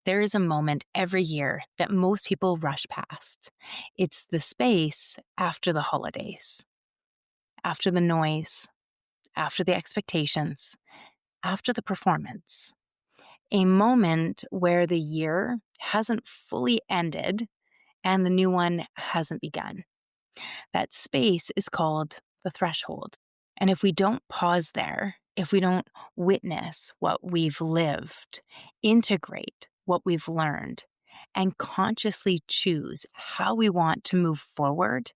There is a moment every year that most people rush past. It's the space after the holidays, after the noise, after the expectations, after the performance. A moment where the year hasn't fully ended and the new one hasn't begun. That space is called the threshold. And if we don't pause there, if we don't witness what we've lived, integrate what we've learned, and consciously choose how we want to move forward,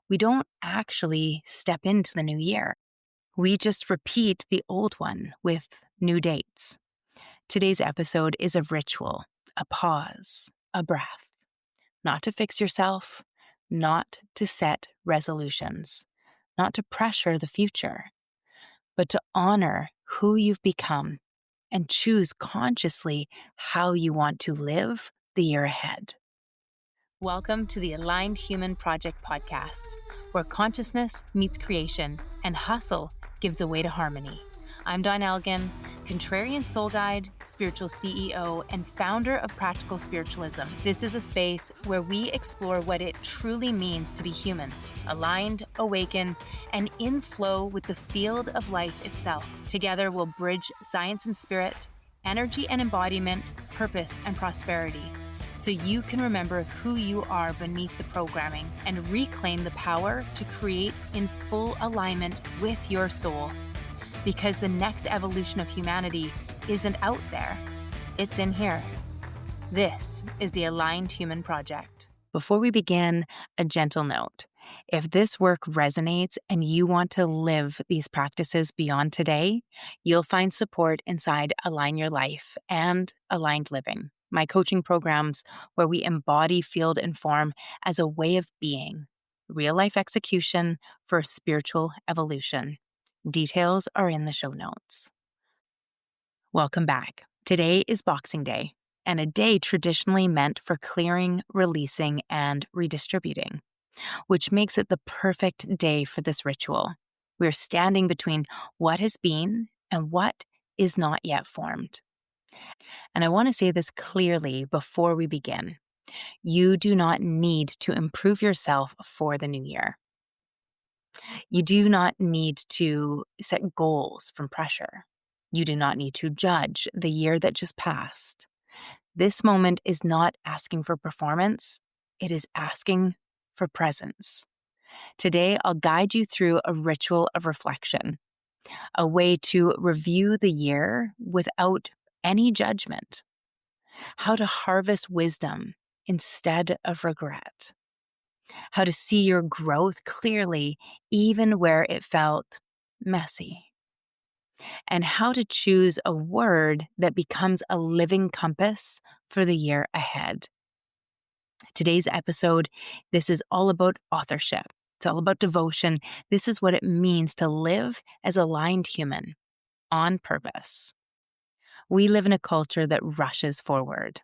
we don't actually step into the new year. We just repeat the old one with new dates. Today's episode is a ritual, a pause, a breath, not to fix yourself, not to set resolutions, not to pressure the future, but to honor who you've become and choose consciously how you want to live the year ahead. Welcome to the Aligned Human Project podcast, where consciousness meets creation and hustle gives way to harmony. I'm Dawn Elgin, contrarian soul guide, spiritual CEO, and founder of Practical Spiritualism. This is a space where we explore what it truly means to be human, aligned, awakened, and in flow with the field of life itself. Together, we'll bridge science and spirit, energy and embodiment, purpose and prosperity, so you can remember who you are beneath the programming and reclaim the power to create in full alignment with your soul. Because the next evolution of humanity isn't out there, it's in here. This is the Aligned Human Project. Before we begin, a gentle note. If this work resonates and you want to live these practices beyond today, you'll find support inside Align Your Life and Aligned Living, my coaching programs where we embody, field, and form as a way of being, real-life execution for spiritual evolution. Details are in the show notes. Welcome back. Today is Boxing Day, and a day traditionally meant for clearing, releasing, and redistributing, which makes it the perfect day for this ritual. We're standing between what has been and what is not yet formed. And I want to say this clearly before we begin. You do not need to improve yourself for the new year. You do not need to set goals from pressure. You do not need to judge the year that just passed. This moment is not asking for performance. It is asking for presence. Today, I'll guide you through a ritual of reflection, a way to review the year without any judgment, how to harvest wisdom instead of regret, how to see your growth clearly even where it felt messy, and how to choose a word that becomes a living compass for the year ahead. Today's episode, this is all about authorship. It's all about devotion. This is what it means to live as a aligned human on purpose. We live in a culture that rushes forward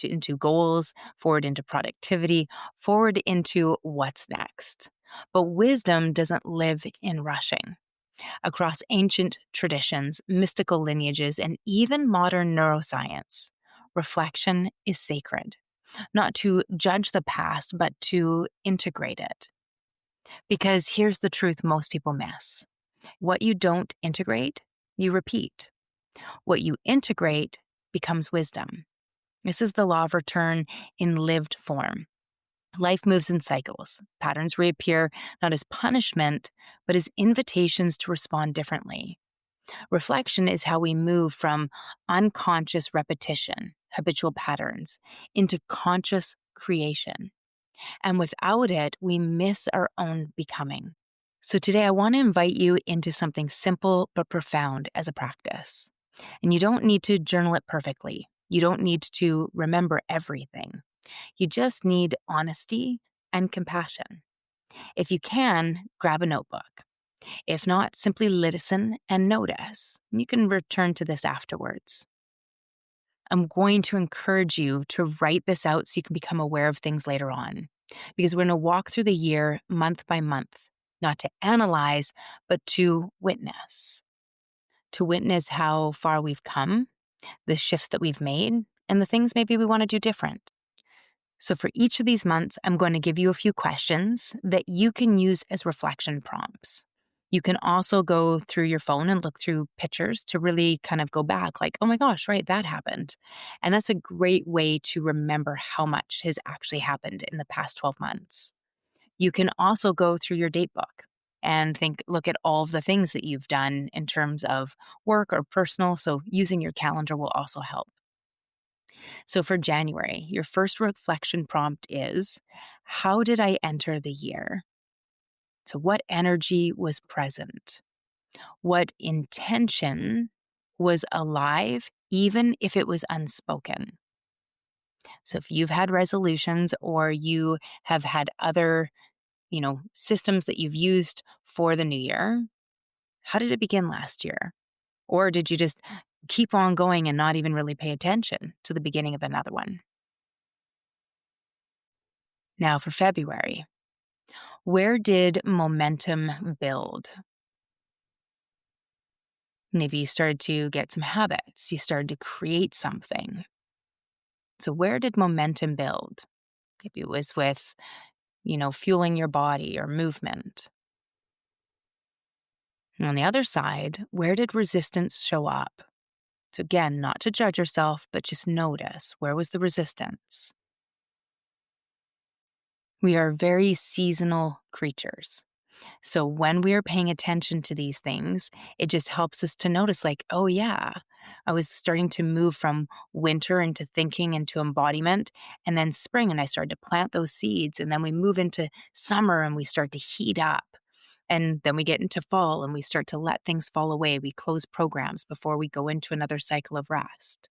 into goals, forward into productivity, forward into what's next. But wisdom doesn't live in rushing. Across ancient traditions, mystical lineages, and even modern neuroscience, reflection is sacred. Not to judge the past, but to integrate it. Because here's the truth most people miss. What you don't integrate, you repeat. What you integrate becomes wisdom. This is the law of return in lived form. Life moves in cycles. Patterns reappear not as punishment, but as invitations to respond differently. Reflection is how we move from unconscious repetition, habitual patterns, into conscious creation. And without it, we miss our own becoming. So today I want to invite you into something simple but profound as a practice. And you don't need to journal it perfectly. You don't need to remember everything. You just need honesty and compassion. If you can, grab a notebook. If not, simply listen and notice. You can return to this afterwards. I'm going to encourage you to write this out so you can become aware of things later on. Because we're going to walk through the year month by month, not to analyze, but to witness. To witness how far we've come, the shifts that we've made, and the things maybe we want to do different. So, for each of these months, I'm going to give you a few questions that you can use as reflection prompts. You can also go through your phone and look through pictures to really kind of go back, like, oh my gosh, right, that happened. And that's a great way to remember how much has actually happened in the past 12 months. You can also go through your date book and look at all of the things that you've done in terms of work or personal. So, using your calendar will also help. So for January, your first reflection prompt is, how did I enter the year? So, what energy was present? What intention was alive, even if it was unspoken? So, if you've had resolutions or you have had other, systems that you've used for the new year, how did it begin last year? Or did you just keep on going and not even really pay attention to the beginning of another one? Now, for February, where did momentum build? Maybe you started to get some habits, you started to create something. So, where did momentum build? Maybe it was with, fueling your body or movement. And on the other side, where did resistance show up? So, again, not to judge yourself, but just notice, where was the resistance? We are very seasonal creatures. So when we are paying attention to these things, it just helps us to notice, like, oh, yeah, I was starting to move from winter into thinking into embodiment, and then spring, and I started to plant those seeds. And then we move into summer and we start to heat up. And then we get into fall and we start to let things fall away. We close programs before we go into another cycle of rest.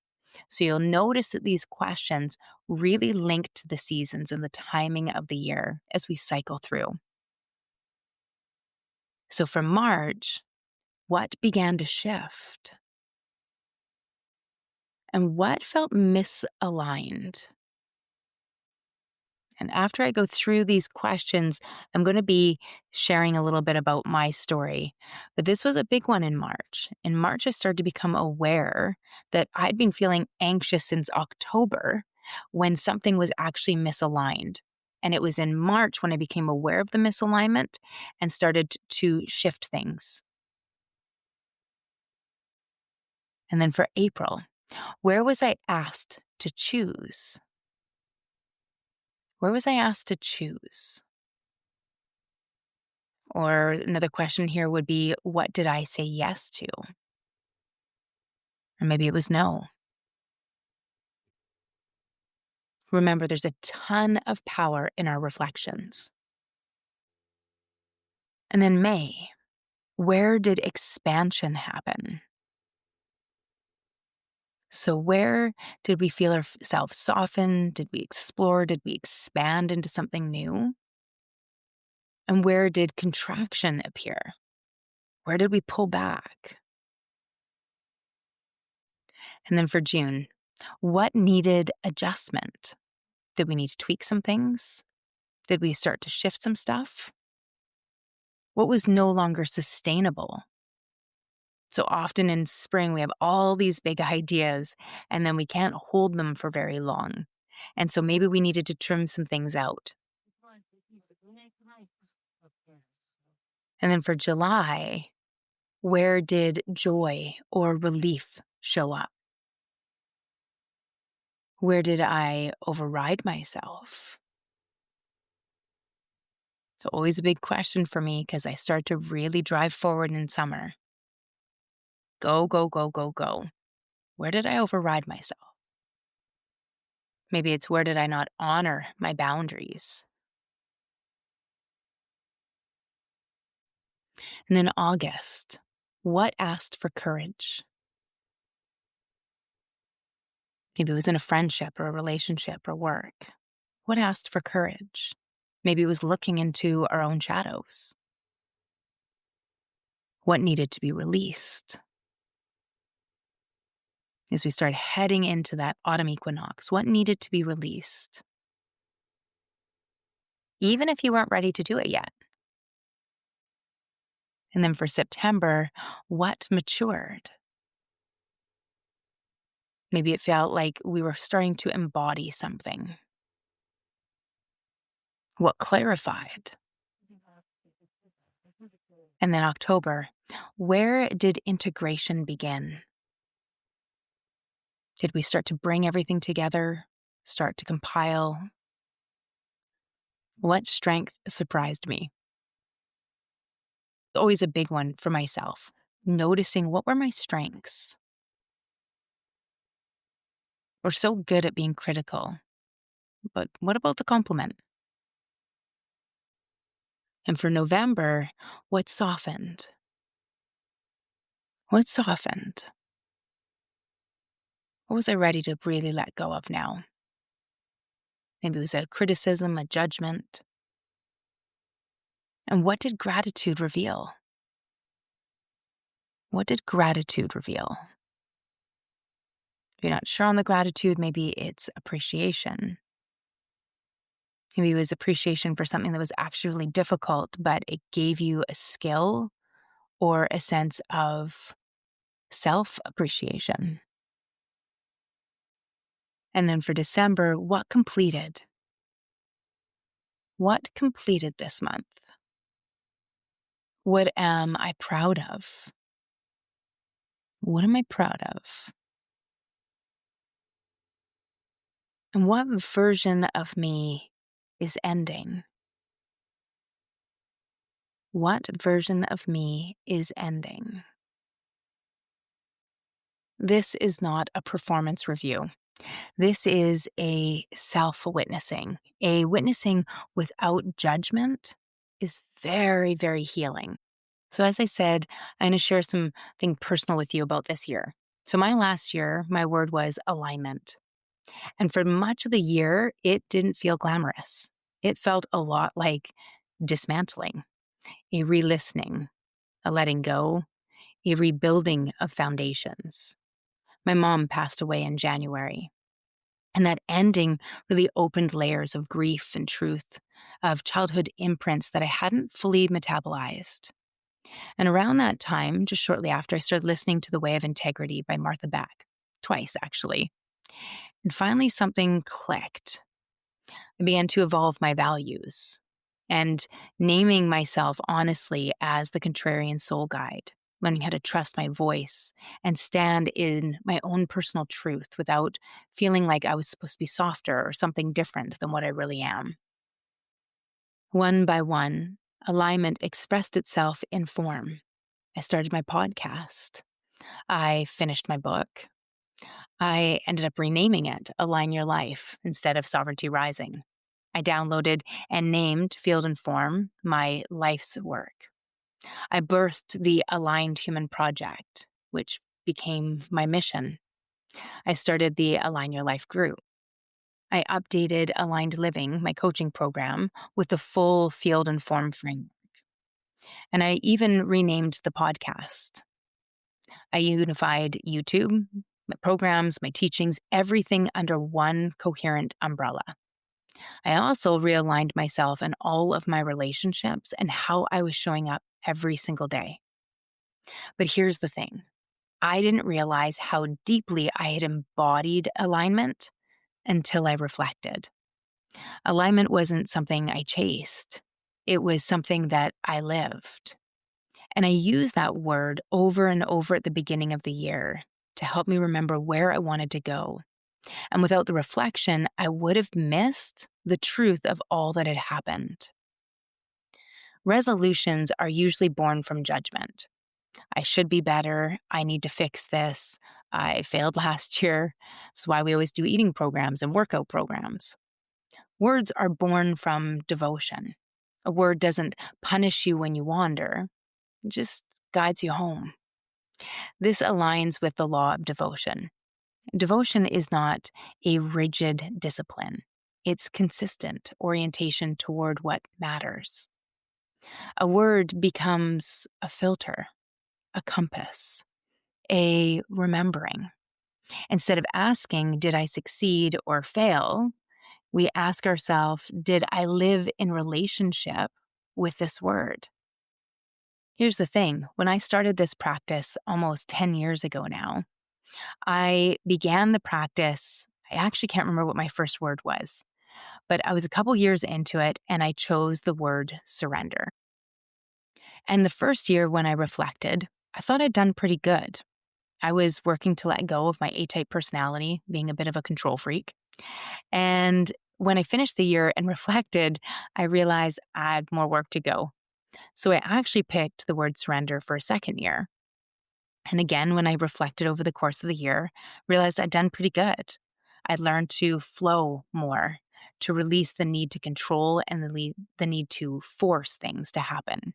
So you'll notice that these questions really link to the seasons and the timing of the year as we cycle through. So for March, what began to shift? And what felt misaligned? And after I go through these questions, I'm going to be sharing a little bit about my story. But this was a big one in March. In March, I started to become aware that I'd been feeling anxious since October when something was actually misaligned. And it was in March when I became aware of the misalignment and started to shift things. And then for April, where was I asked to choose? Where was I asked to choose? Or another question here would be, what did I say yes to? Or maybe it was no. Remember, there's a ton of power in our reflections. And then May, where did expansion happen? So where did we feel ourselves soften? Did we explore? Did we expand into something new? And where did contraction appear? Where did we pull back? And then for June, what needed adjustment? Did we need to tweak some things? Did we start to shift some stuff? What was no longer sustainable? So often in spring, we have all these big ideas and then we can't hold them for very long. And so maybe we needed to trim some things out. And then for July, where did joy or relief show up? Where did I override myself? So always a big question for me because I start to really drive forward in summer. Go, go, go, go, go. Where did I override myself? Maybe it's, where did I not honor my boundaries? And then August, what asked for courage? Maybe it was in a friendship or a relationship or work. What asked for courage? Maybe it was looking into our own shadows. What needed to be released? As we start heading into that autumn equinox, what needed to be released? Even if you weren't ready to do it yet. And then for September, what matured? Maybe it felt like we were starting to embody something. What clarified? And then October, where did integration begin? Did we start to bring everything together, start to compile? What strength surprised me? Always a big one for myself, noticing what were my strengths. We're so good at being critical, but what about the compliment? And for November, what softened? What softened? What was I ready to really let go of now? Maybe it was a criticism, a judgment. And what did gratitude reveal? What did gratitude reveal? If you're not sure on the gratitude, maybe it's appreciation. Maybe it was appreciation for something that was actually difficult, but it gave you a skill or a sense of self-appreciation. And then for December, what completed? What completed this month? What am I proud of? What am I proud of? And what version of me is ending? What version of me is ending? This is not a performance review. This is a self-witnessing. A witnessing without judgment is very, very healing. So as I said, I'm going to share something personal with you about this year. So my last year, my word was alignment. And for much of the year, it didn't feel glamorous. It felt a lot like dismantling, a re-listening, a letting go, a rebuilding of foundations. My mom passed away in January. And that ending really opened layers of grief and truth, of childhood imprints that I hadn't fully metabolized. And around that time, just shortly after, I started listening to The Way of Integrity by Martha Beck, twice actually. And finally, something clicked. I began to evolve my values and naming myself honestly as the contrarian soul guide, learning how to trust my voice and stand in my own personal truth without feeling like I was supposed to be softer or something different than what I really am. One by one, alignment expressed itself in form. I started my podcast. I finished my book. I ended up renaming it Align Your Life instead of Sovereignty Rising. I downloaded and named Field and Form my life's work. I birthed the Aligned Human Project, which became my mission. I started the Align Your Life group. I updated Aligned Living, my coaching program, with the full Field and Form framework. And I even renamed the podcast. I unified YouTube, my programs, my teachings, everything under one coherent umbrella. I also realigned myself and all of my relationships and how I was showing up every single day. But here's the thing. I didn't realize how deeply I had embodied alignment until I reflected. Alignment wasn't something I chased. It was something that I lived. And I used that word over and over at the beginning of the year to help me remember where I wanted to go. And without the reflection, I would have missed the truth of all that had happened. Resolutions are usually born from judgment. I should be better. I need to fix this. I failed last year. That's why we always do eating programs and workout programs. Words are born from devotion. A word doesn't punish you when you wander. It just guides you home. This aligns with the law of devotion. Devotion is not a rigid discipline. It's consistent orientation toward what matters. A word becomes a filter, a compass, a remembering. Instead of asking, did I succeed or fail? We ask ourselves, did I live in relationship with this word? Here's the thing. When I started this practice almost 10 years ago now, I began the practice. I actually can't remember what my first word was, but I was a couple years into it and I chose the word surrender. And the first year when I reflected, I thought I'd done pretty good. I was working to let go of my A type personality, being a bit of a control freak. And when I finished the year and reflected, I realized I had more work to go. So I actually picked the word surrender for a second year. And again, when I reflected over the course of the year, realized I'd done pretty good. I'd learned to flow more, to release the need to control and the need to force things to happen.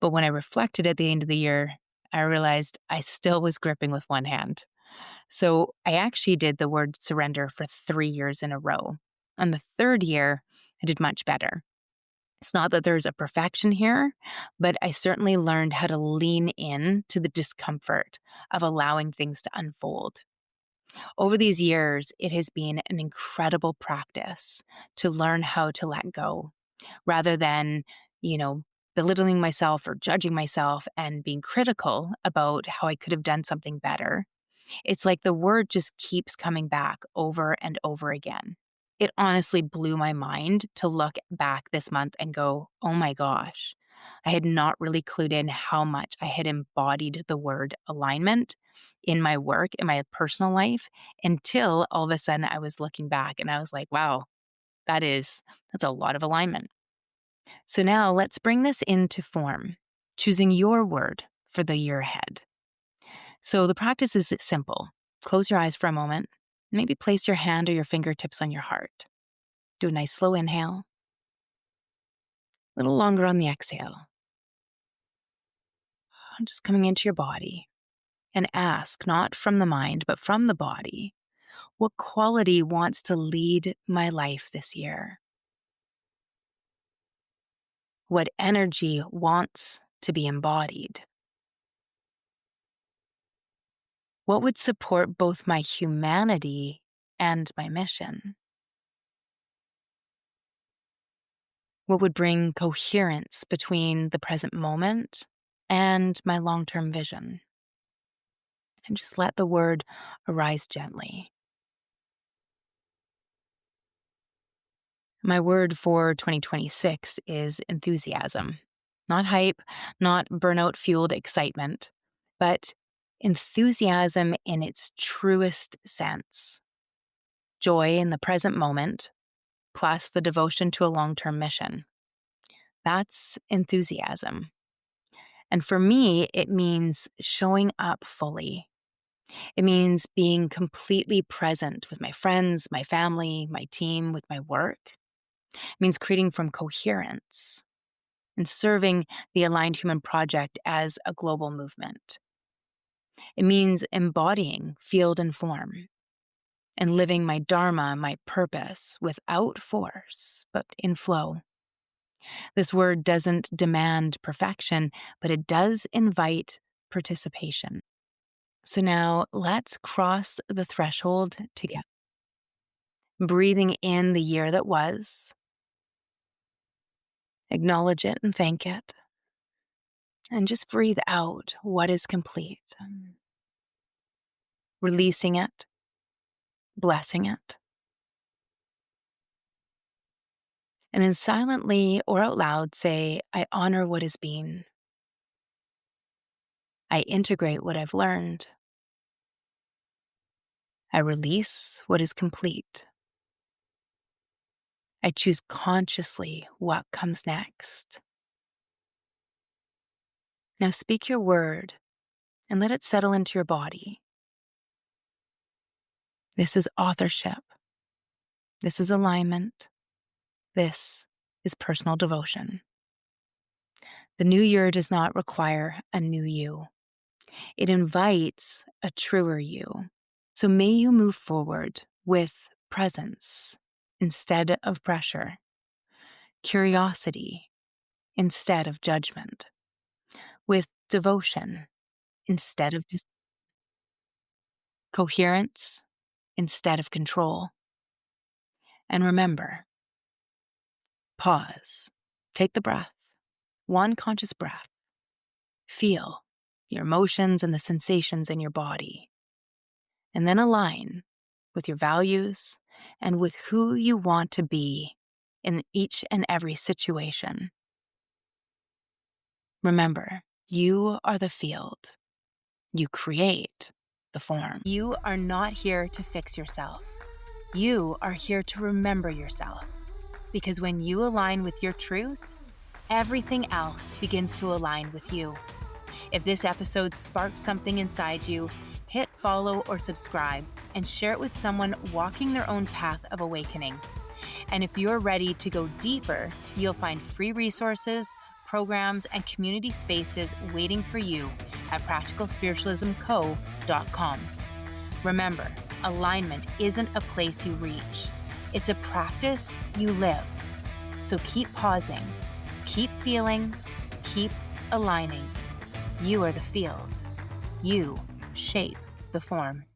But when I reflected at the end of the year, I realized I still was gripping with one hand. So I actually did the word surrender for 3 years in a row. On the third year, I did much better. It's not that there's a perfection here, but I certainly learned how to lean in to the discomfort of allowing things to unfold. Over these years, it has been an incredible practice to learn how to let go rather than, you know, belittling myself or judging myself and being critical about how I could have done something better. It's like the word just keeps coming back over and over again. It honestly blew my mind to look back this month and go, oh my gosh, I had not really clued in how much I had embodied the word alignment in my work, in my personal life, until all of a sudden I was looking back and I was like, wow, that's a lot of alignment. So now let's bring this into form, choosing your word for the year ahead. So the practice is simple. Close your eyes for a moment. Maybe place your hand or your fingertips on your heart. Do a nice slow inhale, a little longer on the exhale. Just coming into your body and ask, not from the mind, but from the body, what quality wants to lead my life this year? What energy wants to be embodied? What would support both my humanity and my mission? What would bring coherence between the present moment and my long-term vision? And just let the word arise gently. My word for 2026 is enthusiasm. Not hype, not burnout fueled excitement, but enthusiasm in its truest sense. Joy in the present moment, plus the devotion to a long term mission. That's enthusiasm. And for me, it means showing up fully. It means being completely present with my friends, my family, my team, with my work. It means creating from coherence and serving the Aligned Human Project as a global movement. It means embodying field and form and living my dharma, my purpose, without force, but in flow. This word doesn't demand perfection, but it does invite participation. So now let's cross the threshold together. Breathing in the year that was, acknowledge it and thank it, and just breathe out what is complete, releasing it, blessing it. And then silently or out loud say, I honor what has been. I integrate what I've learned. I release what is complete. I choose consciously what comes next. Now speak your word and let it settle into your body. This is authorship. This is alignment. This is personal devotion. The new year does not require a new you. It invites a truer you. So may you move forward with presence instead of pressure, curiosity instead of judgment, with devotion instead of coherence instead of control. And remember, pause, take the breath, one conscious breath. Feel your emotions and the sensations in your body. and then align with your values and with who you want to be in each and every situation. Remember, you are the field. You create the form. You are not here to fix yourself. You are here to remember yourself. Because when you align with your truth, everything else begins to align with you. If this episode sparked something inside you, hit follow or subscribe and share it with someone walking their own path of awakening. And if you're ready to go deeper, you'll find free resources, programs, and community spaces waiting for you at practicalspiritualismco.com. Remember, alignment isn't a place you reach. It's a practice you live. So keep pausing, keep feeling, keep aligning. You are the field. You shape the form.